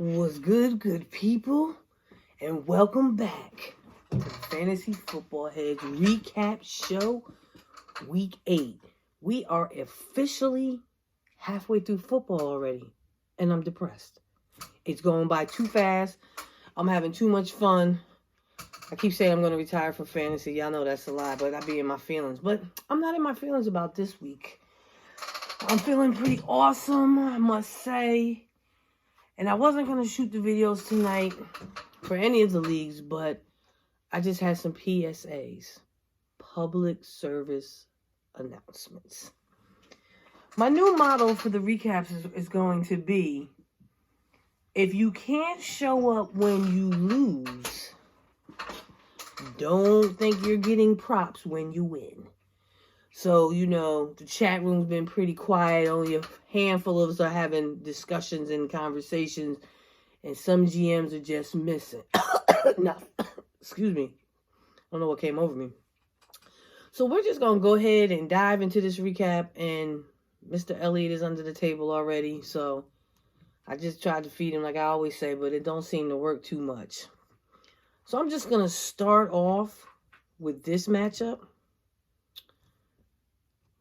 What's good people? And welcome back to the Fantasy Football Heads Recap Show, Week 8. We are officially halfway through football already, and I'm depressed. It's going by too fast. I'm having too much fun. I keep saying I'm going to retire from fantasy. Y'all know that's a lie, but I be in my feelings. But I'm not in my feelings about this week. I'm feeling pretty awesome, I must say. And I wasn't going to shoot the videos tonight for any of the leagues, but I just had some PSAs, public service announcements. My new motto for the recaps is going to be, if you can't show up when you lose, don't think you're getting props when you win. So, the chat room's been pretty quiet. Only a handful of us are having discussions and conversations. And some GMs are just missing. No, excuse me. I don't know what came over me. So we're just going to go ahead and dive into this recap. And Mr. Elliott is under the table already. So I just tried to feed him like I always say. But it don't seem to work too much. So I'm just going to start off with this matchup.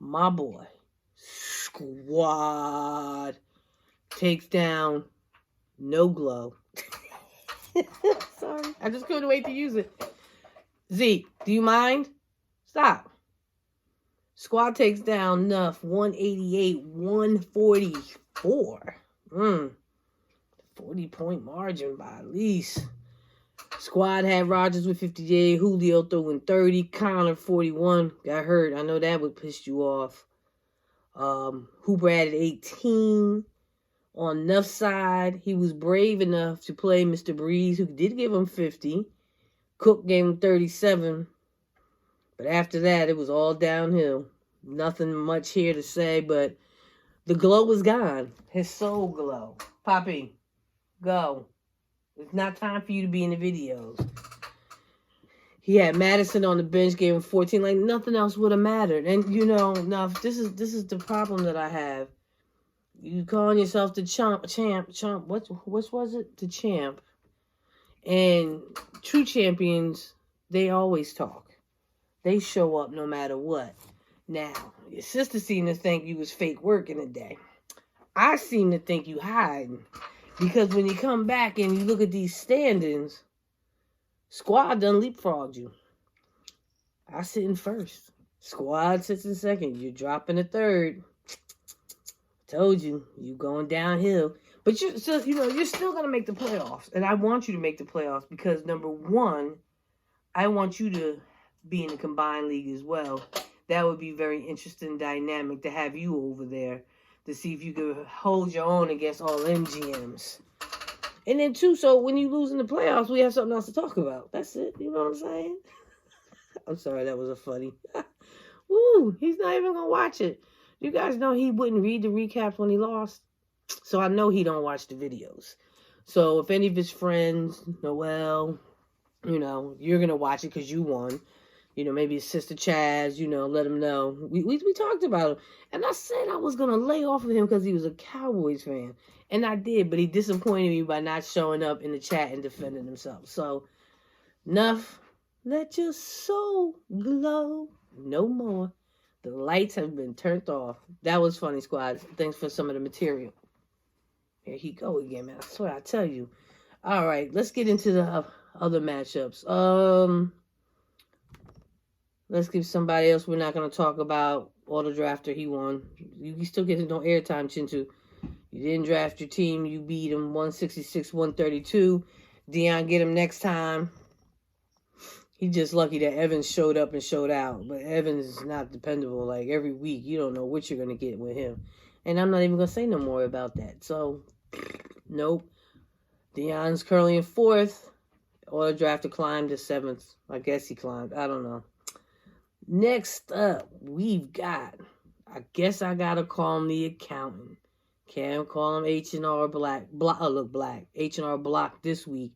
My boy, Squad, takes down No Glow. Sorry, I just couldn't wait to use it. Zeke, do you mind? Stop. Squad takes down Nuff, 188-144. 40-point margin by at least. Squad had Rodgers with 58, Julio throwing 30, Connor 41. Got hurt. I know that would piss you off. Hooper added 18. On Nuff's side, he was brave enough to play Mr. Breeze, who did give him 50. Cook gave him 37. But after that, it was all downhill. Nothing much here to say, but the glow was gone. His soul glow. Poppy, go. It's not time for you to be in the videos. He had Madison on the bench, gave him 14. Like, nothing else would have mattered. And, now, this is the problem that I have. You calling yourself the champ. What was it? The champ. And true champions, they always talk. They show up no matter what. Now, your sister seemed to think you was fake work in the day. I seem to think you hiding. Because when you come back and you look at these standings, Squad done leapfrogged you. I sit in first. Squad sits in second. You're dropping to third. Told you, you going downhill. But you're still going to make the playoffs. And I want you to make the playoffs because, number one, I want you to be in the combined league as well. That would be very interesting dynamic to have you over there. To see if you could hold your own against all MGMs. And then, too, so when you lose in the playoffs, we have something else to talk about. That's it. You know what I'm saying? I'm sorry, that was a funny. Woo, he's not even going to watch it. You guys know he wouldn't read the recaps when he lost. So I know he don't watch the videos. So if any of his friends, Noel, you're going to watch it because you won. Maybe his sister Chaz, let him know. We talked about him. And I said I was going to lay off of him because he was a Cowboys fan. And I did, but he disappointed me by not showing up in the chat and defending himself. So, Nuff, let your soul glow no more. The lights have been turned off. That was funny, Squad. Thanks for some of the material. Here he go again, man. I swear I tell you. All right, let's get into the other matchups. Let's give somebody else we're not going to talk about. Auto drafter, he won. You still get no airtime, Chintu. You didn't draft your team. You beat him 166-132. Dion, get him next time. He's just lucky that Evans showed up and showed out. But Evans is not dependable. Like, every week, you don't know what you're going to get with him. And I'm not even going to say no more about that. So, nope. Dion's currently in fourth. Auto drafter climbed to seventh. I guess he climbed. I don't know. Next up, we've got, I guess I gotta call him the accountant. Can't call him H&R Black. Black. H&R Block this week.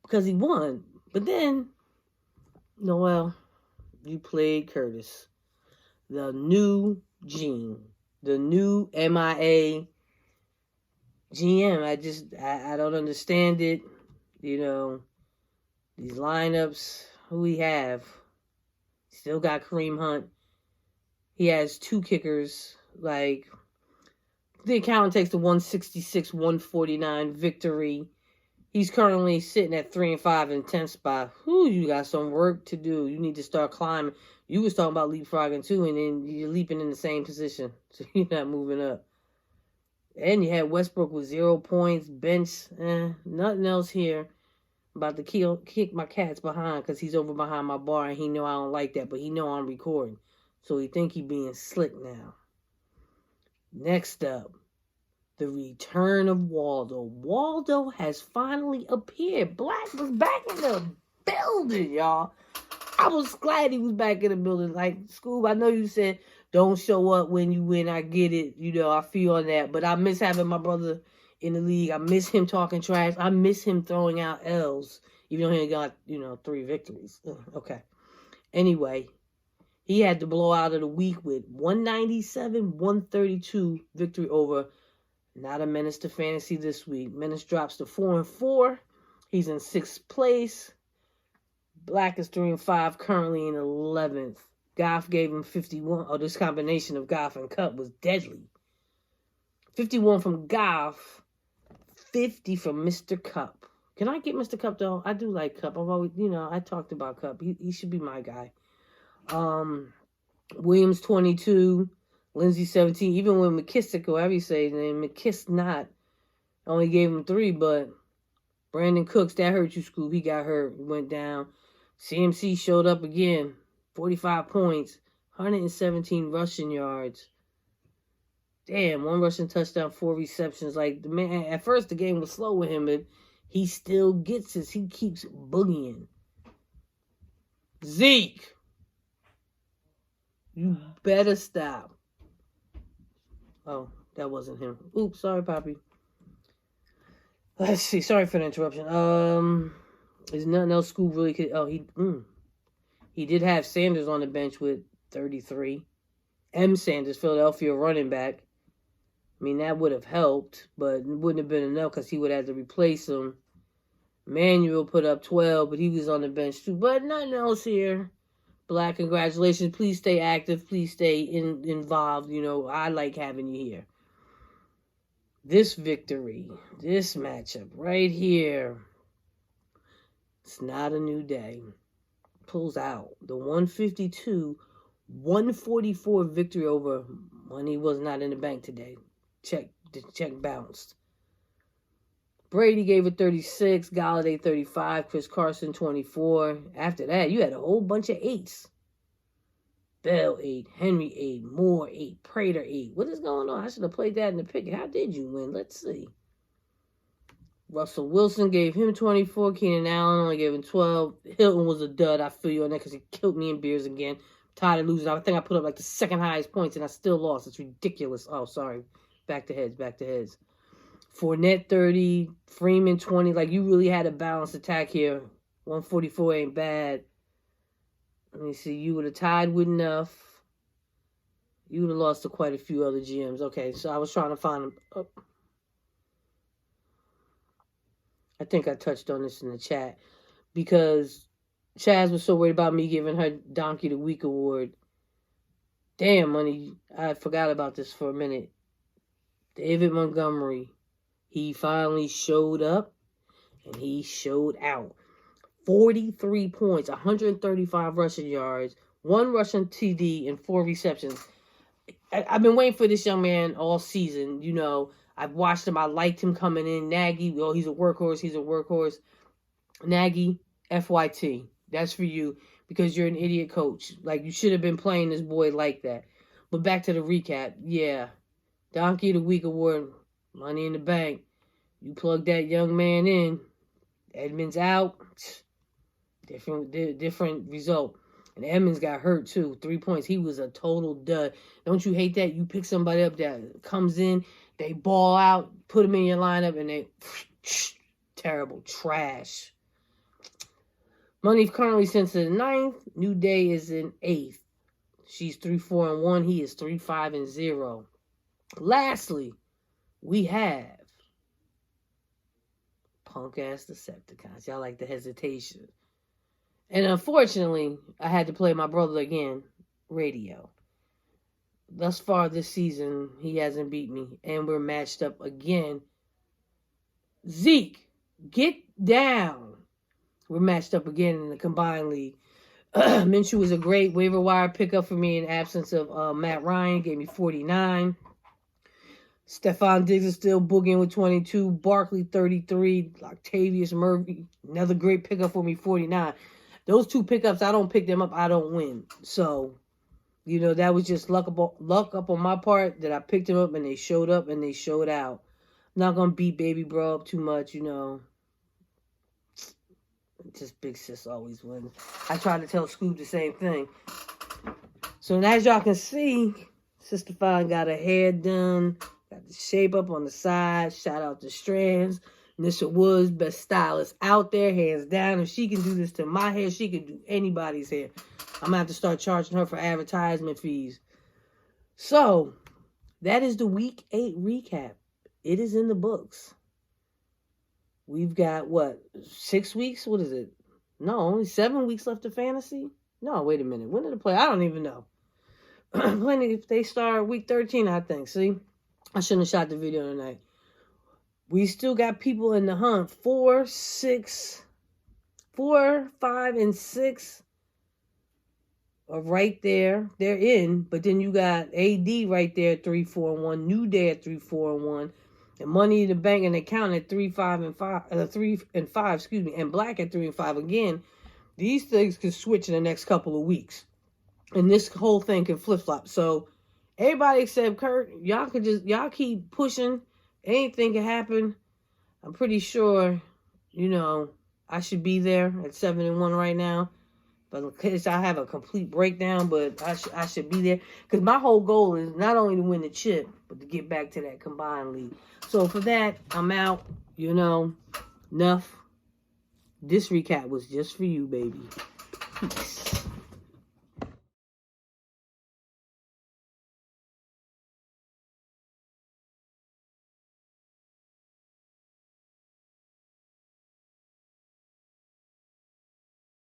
Because he won. But then, Noel, you played Curtis. The new Gene. The new MIA GM, I don't understand it. You know, these lineups, who we have. Still got Kareem Hunt. He has 2 kickers. Like, the accountant takes the 166-149 victory. He's currently sitting at 3-5 in 10th spot. Whew, you got some work to do. You need to start climbing. You was talking about leapfrogging too, and then you're leaping in the same position. So you're not moving up. And you had Westbrook with 0 points, bench, nothing else here. I'm about to kick my cats behind because he's over behind my bar and he know I don't like that, but he know I'm recording. So he think he being slick now. Next up, the return of Waldo. Waldo has finally appeared. Black was back in the building, y'all. I was glad he was back in the building. Like, Scoob, I know you said don't show up when you win. I get it. You know, I feel on that. But I miss having my brother in the league. I miss him talking trash. I miss him throwing out L's. Even though he got, 3 victories. Okay. Anyway, he had the blowout of the week with 197-132 victory over Not a Menace to Fantasy this week. Menace drops to 4-4. He's in 6th place. Black is 3-5, currently in 11th. Goff gave him 51. Oh, this combination of Goff and Cup was deadly. 51 from Goff, 50 from Mr. Cup. Can I get Mr. Cup, though? I do like Cup. I've always, I talked about Cup. He should be my guy. Williams, 22. Lindsey, 17. Even when McKissick, or however you say his name, McKissick not. Only gave him 3, but Brandon Cooks, that hurt you, Scoob. He got hurt. He went down. CMC showed up again. 45 points. 117 rushing yards. Damn, 1 rushing touchdown, 4 receptions. Like, the man, at first the game was slow with him, but he still gets this. He keeps boogieing. Zeke, you better stop. Oh, that wasn't him. Oops, sorry, Poppy. Let's see. Sorry for the interruption. There's nothing else Scoob really could. Oh, he did have Sanders on the bench with 33. M. Sanders, Philadelphia running back. I mean, that would have helped, but it wouldn't have been enough because he would have to replace him. Manuel put up 12, but he was on the bench too. But nothing else here. Black, congratulations. Please stay active. Please stay involved. I like having you here. This victory, this matchup right here, it's not a new day. Pulls out the 152-144 victory over Money Was Not in the Bank today. The check bounced. Brady gave it 36, Galladay 35, Chris Carson 24. After that, you had a whole bunch of 8s. Bell 8, Henry 8, Moore 8, Prater 8. What is going on? I should have played that in the pick. How did you win? Let's see. Russell Wilson gave him 24. Keenan Allen only gave him 12. Hilton was a dud. I feel you on that because he killed me in beers again. Tired of losing. I think I put up like the second highest points and I still lost. It's ridiculous. Oh, sorry. Back to Heads. Fournette 30, Freeman 20. Like, you really had a balanced attack here. 144 ain't bad. Let me see. You would have tied with enough. You would have lost to quite a few other GMs. Okay, so I was trying to find them. Oh. I think I touched on this in the chat. Because Chaz was so worried about me giving her Donkey of the Week award. Damn, Money. I forgot about this for a minute. David Montgomery. He finally showed up, and he showed out. 43 points, 135 rushing yards, 1 rushing TD, and 4 receptions. I've been waiting for this young man all season. I've watched him. I liked him coming in. Nagy, he's a workhorse. Nagy, FYT. That's for you because you're an idiot coach. Like, you should have been playing this boy like that. But back to the recap. Yeah. Donkey of the Week award, Money in the Bank. You plug that young man in. Edmonds out. Different result. And Edmonds got hurt too. 3 points. He was a total dud. Don't you hate that? You pick somebody up that comes in, they ball out, put them in your lineup, and they terrible trash. Money currently sits in 9th. New Day is in 8th. She's 3-4-1. He is 3-5-0. Lastly, we have punk-ass Decepticons. Y'all like the hesitation. And unfortunately, I had to play my brother again, radio. Thus far this season, he hasn't beat me. And we're matched up again. Zeke, get down. We're matched up again in the combined league. Minshew was a great waiver wire pickup for me in absence of Matt Ryan. Gave me 49. Stephon Diggs is still boogieing with 22. Barkley, 33. Octavius Murphy, another great pickup for me, 49. Those two pickups, I don't pick them up, I don't win. So, you know, that was just luck up on my part that I picked them up and they showed up and they showed out. I'm not going to beat baby bro up too much, you know. Just big sis always wins. I try to tell Scoob the same thing. So as y'all can see, Sister Fine got her hair done. Got the shape up on the side. Shout out to Strands. Nisha Woods, best stylist out there, hands down. If she can do this to my hair, she can do anybody's hair. I'm going to have to start charging her for advertisement fees. So, that is the Week 8 recap. It is in the books. We've got, what, 6 weeks? What is it? No, only 7 weeks left of fantasy? No, wait a minute. When did it play? I don't even know. If they start week 13, I think. See? I shouldn't have shot the video tonight. We still got people in the hunt. 4, 5, and 6 are right there. They're in. But then you got AD right there at 3, 4, and 1. New Day at 3, 4, and 1. And Money in the Bank and Account at 3, 5, and 5. 3 and 5, excuse me. And Black at 3 and 5. Again, these things can switch in the next couple of weeks. And this whole thing can flip-flop. So, everybody except Kurt, y'all keep pushing. Anything can happen. I'm pretty sure, you know, I should be there at 7-1 right now. But in case I have a complete breakdown, but I should be there. Because my whole goal is not only to win the chip, but to get back to that combined league. So for that, I'm out. You know, enough. This recap was just for you, baby. Peace.